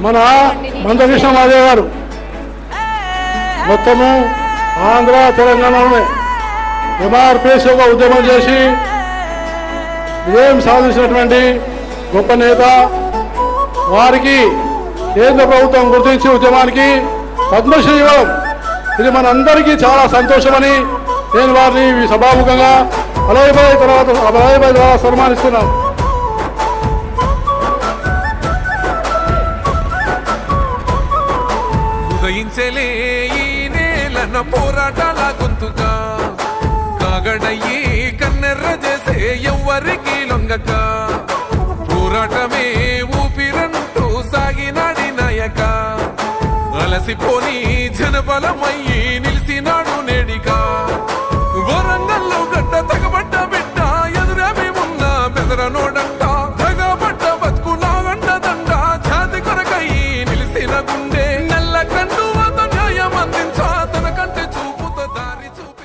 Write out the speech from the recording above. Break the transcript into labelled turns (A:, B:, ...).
A: మన మందకృష్ణ మాదేవ్ గారు మొత్తము ఆంధ్ర తెలంగాణలోనే ఎంఆర్పిఎస్ ఒక ఉద్యమం చేసి విజయం సాధించినటువంటి గొప్ప నేత. వారికి కేంద్ర ప్రభుత్వం గుర్తించి ఉద్యమానికి పద్మశ్రీ ఇవ్వడం ఇది మనందరికీ చాలా సంతోషమని నేను వారిని సభాముఖంగా అలయబాయ్ ద్వారా సన్మానిస్తున్నాను.
B: ఉదయించలే ఈ నేలన పోరాటాల గొంతుగా కాగడయ్యి కన్నెర్ర చేసే ఎవ్వరికి లొంగక పోరాటమే ఊపిరంటూ సాగినాడి నాయక అలసిపోని జనబలమయ్యి నిలిసినాడు నేడిగా వరంగల్లో గడ్డ తగబడ్డ బిడ్డ ఎదురేమి ఉన్న బెదరనోడంట తగబడ్డ బతుకు నాగండ దండ జాతి కొరకై నిలిసిన గుండె నల్ల కన్ను